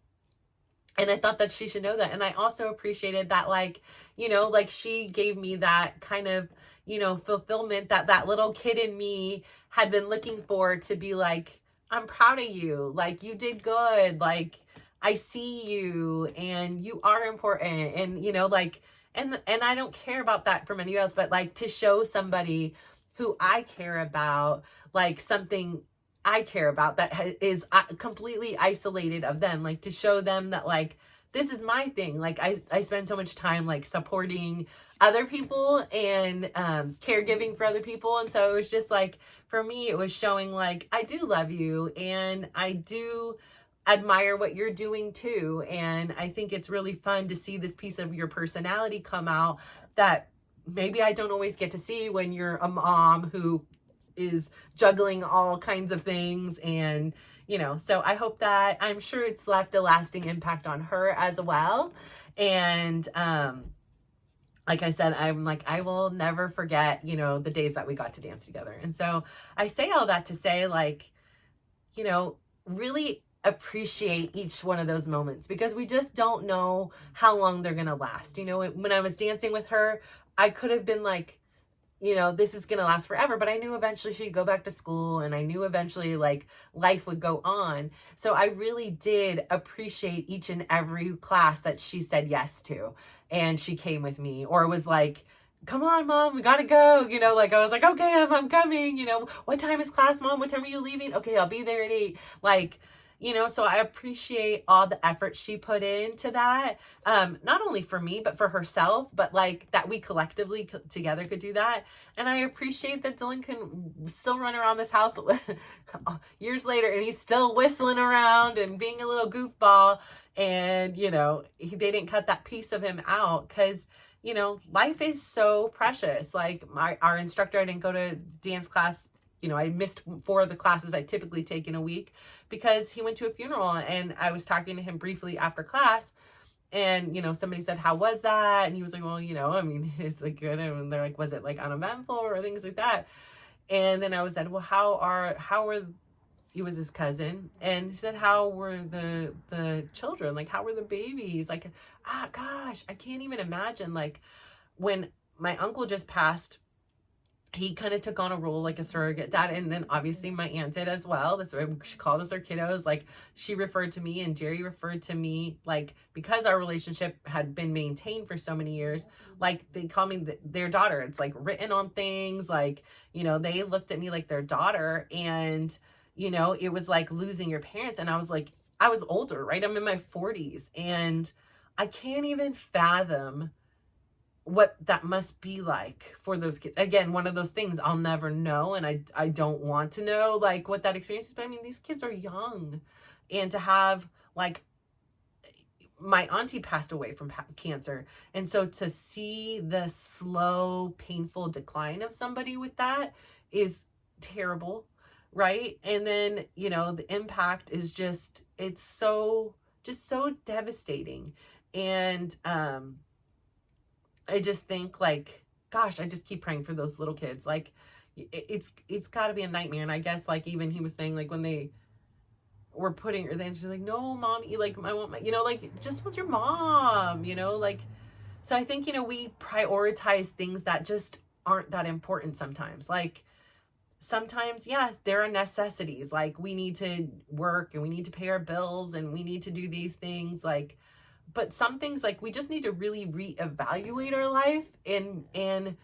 And I thought that she should know that. And I also appreciated that, like, you know, like she gave me that kind of, you know, fulfillment that little kid in me had been looking for, to be like, I'm proud of you. Like, you did good. Like, I see you and you are important. And, you know, like, and I don't care about that from anyone else, but like to show somebody who I care about, like something I care about that is completely isolated of them, like to show them that like this is my thing. Like I spend so much time like supporting other people and caregiving for other people. And so it was just like, for me, it was showing like, I do love you and I do admire what you're doing too. And I think it's really fun to see this piece of your personality come out that maybe I don't always get to see when you're a mom who is juggling all kinds of things. And, you know, so I hope that, I'm sure it's left a lasting impact on her as well. And, like I said, I'm like, I will never forget, you know, the days that we got to dance together. And so I say all that to say, like, you know, really appreciate each one of those moments, because we just don't know how long they're going to last. You know, when I was dancing with her, I could have been like, you know, this is going to last forever, but I knew eventually she'd go back to school, and I knew eventually like life would go on. So I really did appreciate each and every class that she said yes to, and she came with me, or was like, come on, mom, we gotta go. You know, like I was like, okay, I'm coming. You know, what time is class, mom? What time are you leaving? Okay, I'll be there at 8. Like, you know, so I appreciate all the effort she put into that. Not only for me, but for herself, but like that we collectively together could do that. And I appreciate that Dylan can still run around this house years later, and he's still whistling around and being a little goofball. And, you know, they didn't cut that piece of him out, because, you know, life is so precious. Like our instructor, I didn't go to dance class. You know, I missed 4 of the classes I typically take in a week because he went to a funeral. And I was talking to him briefly after class, and, you know, somebody said, how was that? And he was like, well, you know, I mean, it's like good. And they're like, was it like uneventful or things like that? And then I was said, well, how were, he was his cousin, and he said, how were the children? Like, how were the babies? Like, gosh, I can't even imagine. Like, when my uncle just passed, he kind of took on a role like a surrogate dad. And then obviously my aunt did as well. That's why she called us our kiddos. Like, she referred to me, and Jerry referred to me, like, because our relationship had been maintained for so many years, like they call me their daughter. It's like written on things. Like, you know, they looked at me like their daughter. And, you know, it was like losing your parents. And I was like, I was older, right? I'm in my 40s, and I can't even fathom what that must be like for those kids. Again, one of those things I'll never know, and I don't want to know like what that experience is. But I mean, these kids are young, and to have, like, my auntie passed away from cancer, and so to see the slow, painful decline of somebody with that is terrible, right? And then, you know, the impact is just, it's so devastating. And I just think, like, gosh, I just keep praying for those little kids. Like, it's got to be a nightmare. And I guess, like, even he was saying, like, when they were putting her, then she's like, no, mom, like, I want my, you know, like, just what's your mom, you know, like. So I think, you know, we prioritize things that just aren't that important sometimes. Like, sometimes, yeah, there are necessities. Like, we need to work, and we need to pay our bills, and we need to do these things, like. But some things, like, we just need to really reevaluate our life and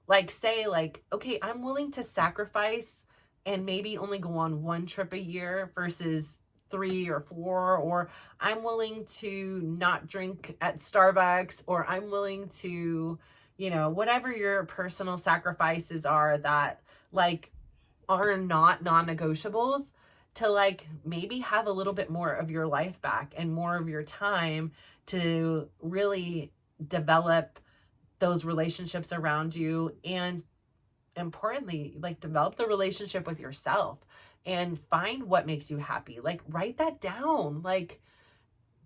like say, like, okay, I'm willing to sacrifice and maybe only go on 1 trip a year versus 3 or 4, or I'm willing to not drink at Starbucks, or I'm willing to, you know, whatever your personal sacrifices are that, like, are not non-negotiables, to, like, maybe have a little bit more of your life back and more of your time to really develop those relationships around you. And importantly, like, develop the relationship with yourself and find what makes you happy. Like, write that down. Like,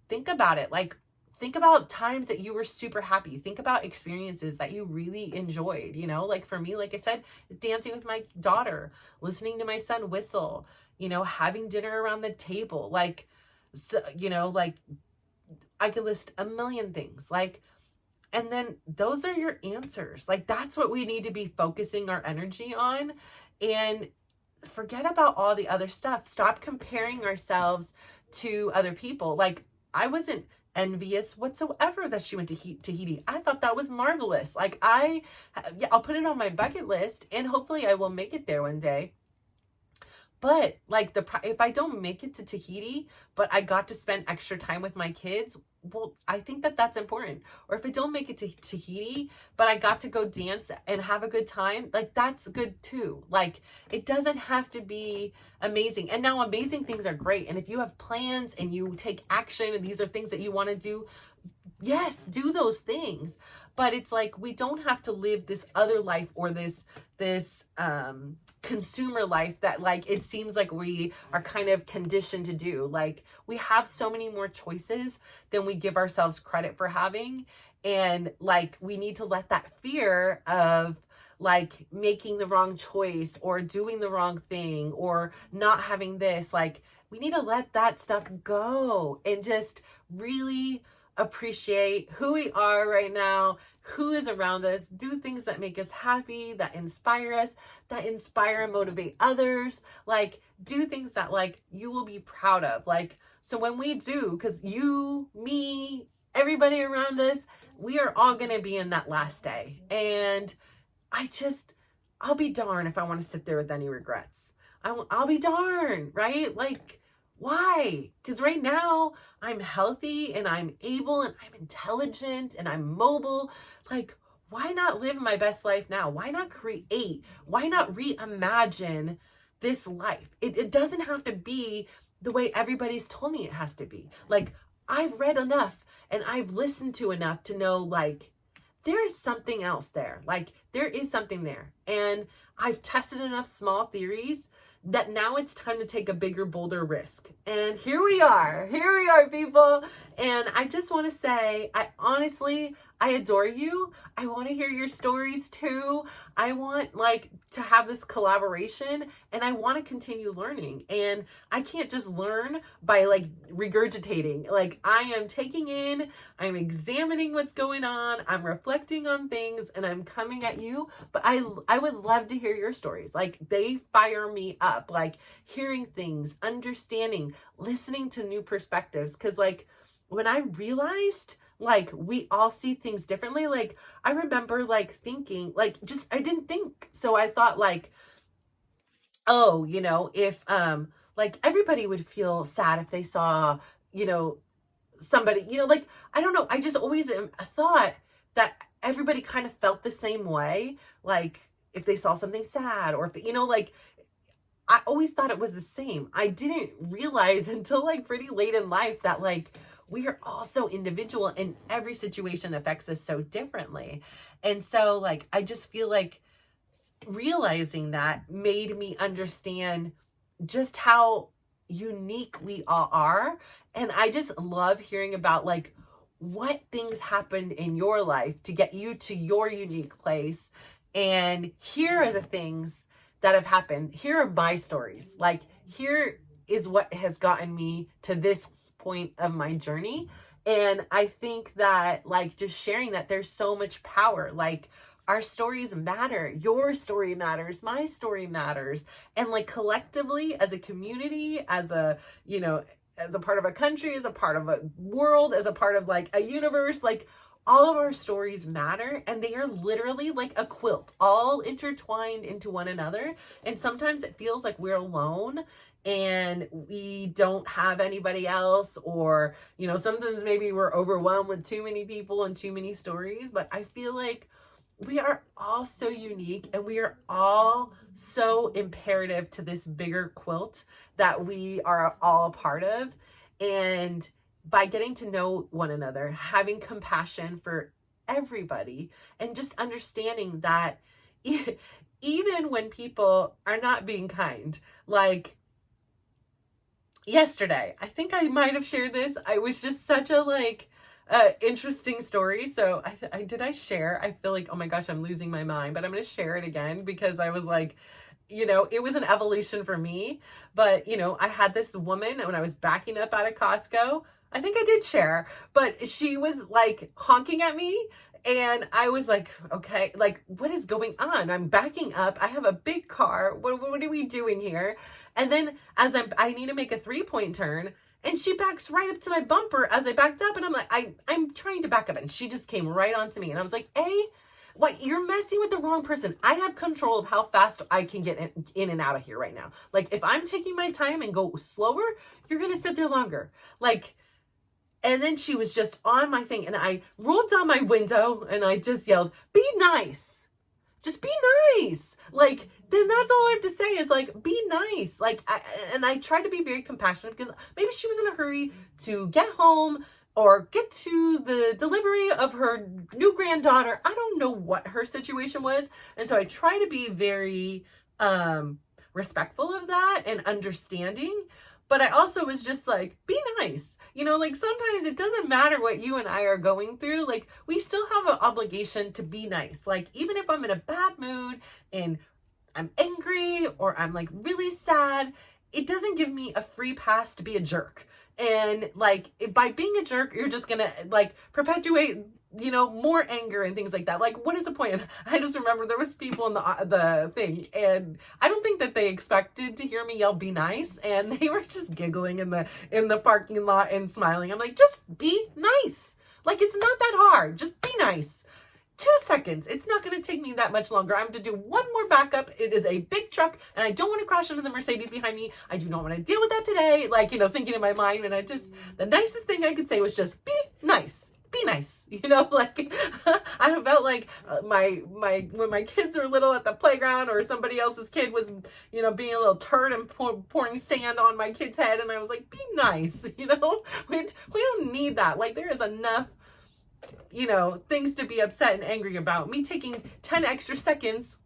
think about it. Like, think about times that you were super happy. Think about experiences that you really enjoyed, you know, like for me, like I said, dancing with my daughter, listening to my son whistle, you know, having dinner around the table. Like, so, you know, like, I could list a million things, like, and then those are your answers. Like, that's what we need to be focusing our energy on, and forget about all the other stuff. Stop comparing ourselves to other people. Like, I wasn't envious whatsoever that she went to Tahiti. I thought that was marvelous. Like, I'll put it on my bucket list, and hopefully I will make it there one day. But like if I don't make it to Tahiti, but I got to spend extra time with my kids, well, I think that that's important. Or if I don't make it to Tahiti, but I got to go dance and have a good time, like that's good too. Like it doesn't have to be amazing. And now amazing things are great. And if you have plans and you take action and these are things that you want to do, yes, do those things. But it's like we don't have to live this other life or this consumer life that like it seems like we are kind of conditioned to do. Like we have so many more choices than we give ourselves credit for having, and like we need to let that fear of like making the wrong choice or doing the wrong thing or not having this, like we need to let that stuff go and just really appreciate who we are right now, who is around us, do things that make us happy, that inspire us, that inspire and motivate others, like do things that like you will be proud of. Like, so when we do, because you, me, everybody around us, we are all going to be in that last day. And I'll be darned if I want to sit there with any regrets. I'll be darned, right? Like, why? Because right now I'm healthy and I'm able and I'm intelligent and I'm mobile. Like, why not live my best life now? Why not create? Why not reimagine this life? It doesn't have to be the way everybody's told me it has to be. Like, I've read enough and I've listened to enough to know, like, there is something else there. Like, there is something there. And I've tested enough small theories that now it's time to take a bigger, bolder risk. And here we are, people. And I just want to say, I adore you. I want to hear your stories too. I want like to have this collaboration and I want to continue learning. And I can't just learn by like regurgitating. Like I am taking in, I'm examining what's going on, I'm reflecting on things and I'm coming at you. But I would love to hear your stories. Like they fire me up, like hearing things, understanding, listening to new perspectives. Cause like when I realized like we all see things differently, like I remember like thinking like just I didn't think. So I thought like, oh, you know, if like everybody would feel sad if they saw, you know, somebody, you know, like I don't know, I just always thought that everybody kind of felt the same way, like if they saw something sad or if they, you know, like I always thought it was the same. I didn't realize until like pretty late in life that like we are all so individual and every situation affects us so differently. And so like, I just feel like realizing that made me understand just how unique we all are. And I just love hearing about like what things happened in your life to get you to your unique place. And here are the things that have happened. Here are my stories. Like here is what has gotten me to this point of my journey. And I think that like just sharing that there's so much power, like our stories matter, your story matters, my story matters. And like collectively as a community, as a, you know, as a part of a country, as a part of a world, as a part of like a universe, like all of our stories matter and they are literally like a quilt, all intertwined into one another. And sometimes it feels like we're alone and we don't have anybody else, or, you know, sometimes maybe we're overwhelmed with too many people and too many stories. But I feel like we are all so unique and we are all so imperative to this bigger quilt that we are all a part of. And by getting to know one another, having compassion for everybody, and just understanding that even when people are not being kind, like yesterday, I think I might have shared this. I was just such a like interesting story. So did I share? I feel like, oh my gosh, I'm losing my mind, but I'm going to share it again because I was like, you know, it was an evolution for me. But, you know, I had this woman when I was backing up out of Costco. I think I did share, but she was like honking at me. And I was like, okay, like, what is going on? I'm backing up. I have a big car. What are we doing here? And then as I need to make a 3-point turn, and she backs right up to my bumper as I backed up. And I'm like, I'm trying to back up. And she just came right onto me. And I was like, What? You're messing with the wrong person. I have control of how fast I can get in and out of here right now. Like, if I'm taking my time and go slower, you're going to sit there longer. Like, and then she was just on my thing, and I rolled down my window and I just yelled, be nice. Just be nice. Like, then that's all I have to say is, like, be nice. Like, I tried to be very compassionate because maybe she was in a hurry to get home or get to the delivery of her new granddaughter. I don't know what her situation was. And so I try to be very respectful of that and understanding. But I also was just like, be nice. You know, like, sometimes it doesn't matter what you and I are going through. Like, we still have an obligation to be nice. Like, even if I'm in a bad mood and I'm angry or I'm like really sad, it doesn't give me a free pass to be a jerk. And like, by being a jerk, you're just gonna like perpetuate, you know, more anger and things like that. Like, what is the point? I just remember there was people in the thing, and I don't think that they expected to hear me yell, be nice. And they were just giggling in the parking lot and smiling. I'm like, just be nice. Like, it's not that hard. Just be nice. 2 seconds. It's not going to take me that much longer. I'm going to do one more backup. It is a big truck, and I don't want to crash into the Mercedes behind me. I do not want to deal with that today. Like, you know, thinking in my mind, and the nicest thing I could say was just be nice. Be nice. You know, like, I felt like when my kids were little at the playground, or somebody else's kid was, you know, being a little turd and pouring sand on my kid's head, and I was like, be nice. You know, we don't need that. Like, there is enough, you know, things to be upset and angry about. Me taking 10 extra seconds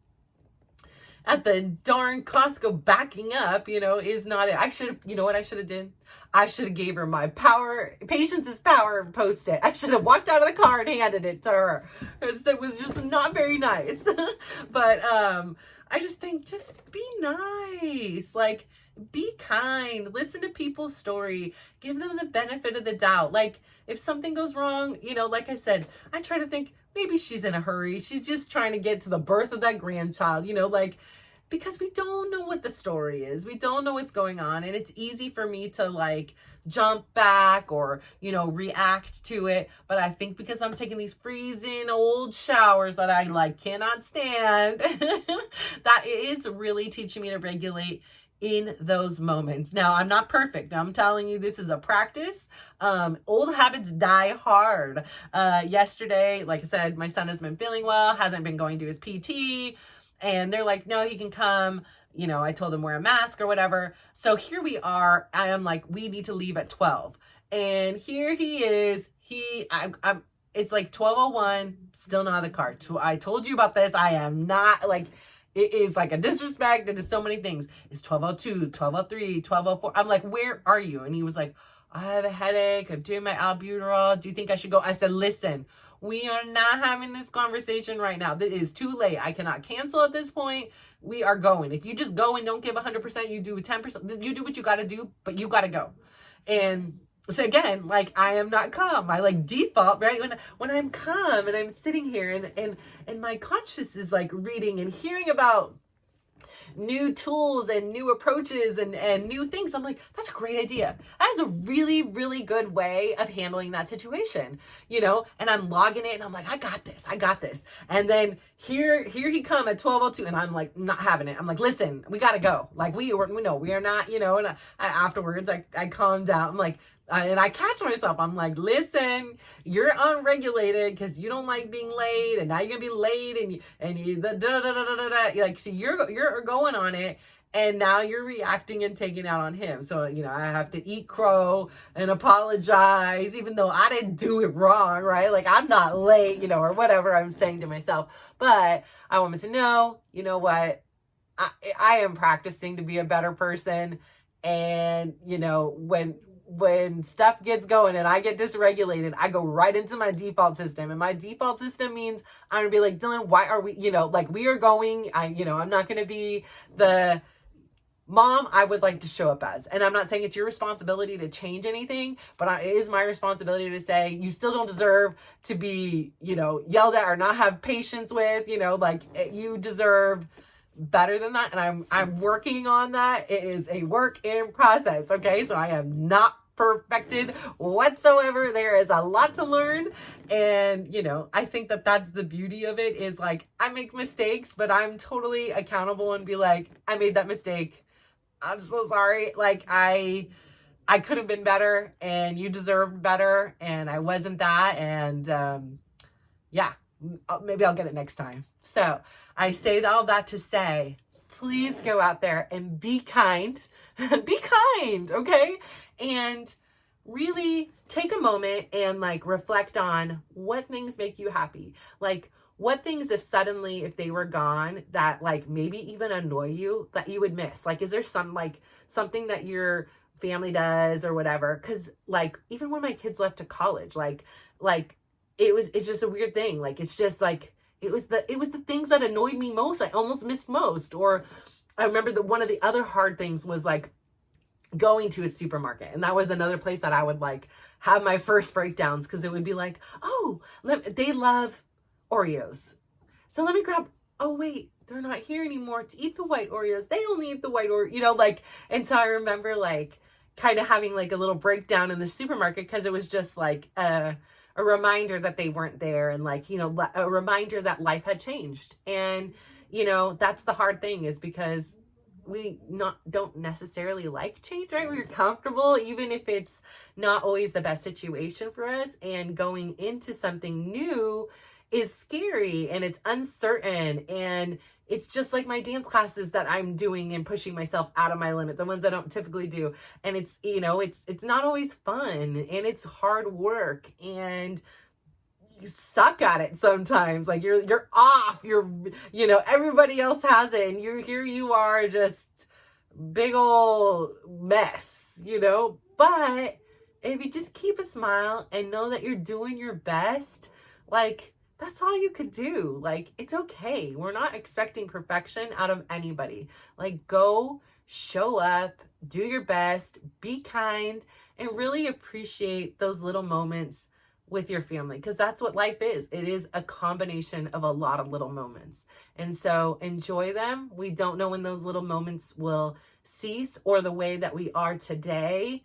at the darn Costco backing up, you know, is not it. I should have, you know what I should have did? I should have gave her my patience is power post-it. I should have walked out of the car and handed it to her. It was just not very nice. But I just think, just be nice. Like, be kind, listen to people's story, give them the benefit of the doubt. Like, if something goes wrong, you know, like I said, I try to think maybe she's in a hurry. She's just trying to get to the birth of that grandchild, you know, like, because we don't know what the story is. We don't know what's going on. And it's easy for me to like jump back or, you know, react to it. But I think because I'm taking these freezing old showers that I like cannot stand, that it is really teaching me to regulate in those moments. Now, I'm not perfect. I'm telling you, this is a practice. Old habits die hard. Yesterday, like I said, my son has been feeling well, hasn't been going to his PT, and they're like, no, he can come. You know, I told him wear a mask or whatever. So here we are. I am like, we need to leave at 12. And here he is. It's like 12:01, still not in the car. I told you about this. I am not like, it is like a disrespect into so many things. It's 12:02, 12:03, 12:04. I'm like, where are you? And he was like, I have a headache. I'm doing my albuterol. Do you think I should go? I said, listen, we are not having this conversation right now. This is too late. I cannot cancel at this point. We are going. If you just go and don't give 100%, you do 10%. You do what you got to do, but you got to go. And so again, like, I am not calm. I like default, right? When I'm calm and I'm sitting here and my conscious is like reading and hearing about new tools and new approaches and new things. I'm like, that's a great idea. That is a really, really good way of handling that situation, you know? And I'm logging it and I'm like, I got this. And then here he come at 12:02 and I'm like, not having it. I'm like, listen, we got to go. Like, we are not, you know, and afterwards I calmed down. I'm like, and I catch myself. I'm like, listen, you're unregulated because you don't like being late, and now you're gonna be late, and you like, so you're going on it, and now you're reacting and taking out on him. So, you know, I have to eat crow and apologize, even though I didn't do it wrong, right? Like, I'm not late, you know, or whatever I'm saying to myself. But I want him to know, you know what, I am practicing to be a better person, and you know, when stuff gets going and I get dysregulated, I go right into my default system. And my default system means I'm gonna be like, Dylan, why are we, you know, like, we are going, I'm not gonna be the mom I would like to show up as. And I'm not saying it's your responsibility to change anything, but it is my responsibility to say, you still don't deserve to be, you know, yelled at or not have patience with, you know, like, you deserve better than that. And I'm working on that. It is a work in process. Okay. So I am not perfected whatsoever. There is a lot to learn. And, I think that that's the beauty of it is like, I make mistakes, but I'm totally accountable and be like, I made that mistake. I'm so sorry. Like I could have been better and you deserved better and I wasn't that. And, yeah, maybe I'll get it next time. So I say all that to say, please go out there and be kind. Be kind, okay? And really take a moment and like reflect on what things make you happy. Like what things if they were gone that like maybe even annoy you that you would miss? Like is there something that your family does or whatever? Because like even when my kids left to college, like it's just a weird thing. Like it's just like it was the things that annoyed me most. I almost missed most. Or I remember that one of the other hard things was like going to a supermarket. And that was another place that I would like have my first breakdowns because it would be like, oh, they love Oreos. So let me grab, oh wait, they're not here anymore to eat the white Oreos. They only eat the white Oreo, and so I remember like kind of having like a little breakdown in the supermarket because it was just like a reminder that they weren't there and like, a reminder that life had changed. And, that's the hard thing is because we don't necessarily like change, right? We're comfortable, even if it's not always the best situation for us. And going into something new is scary and it's uncertain. And it's just like my dance classes that I'm doing and pushing myself out of my limit, the ones I don't typically do. And it's, it's not always fun and it's hard work and you suck at it sometimes. Like you're off, everybody else has it and you are just big old mess, but if you just keep a smile and know that you're doing your best, like that's all you could do. Like, it's okay. We're not expecting perfection out of anybody. Like, go, show up, do your best, be kind, and really appreciate those little moments with your family, because that's what life is. It is a combination of a lot of little moments. And so enjoy them. We don't know when those little moments will cease or the way that we are today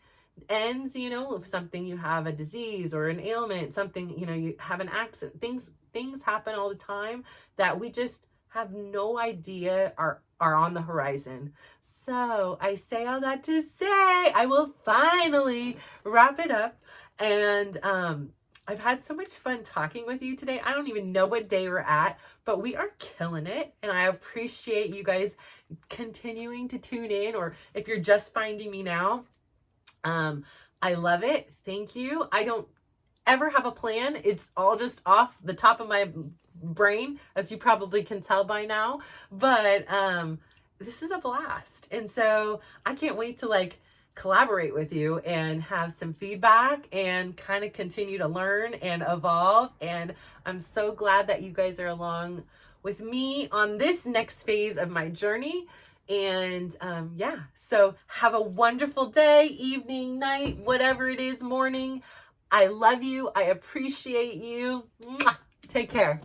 ends, if something, you have a disease or an ailment, something, you have an accident, things happen all the time that we just have no idea are on the horizon. So I say all that to say I will finally wrap it up. And I've had so much fun talking with you today. I don't even know what day we're at, but we are killing it. And I appreciate you guys continuing to tune in, or if you're just finding me now, I love it. Thank you. I don't ever have a plan. It's all just off the top of my brain, as you probably can tell by now. But this is a blast. And so I can't wait to collaborate with you and have some feedback and kind of continue to learn and evolve. And I'm so glad that you guys are along with me on this next phase of my journey. And so have a wonderful day, evening, night, whatever it is, morning. I love you. I appreciate you. Mwah. Take care.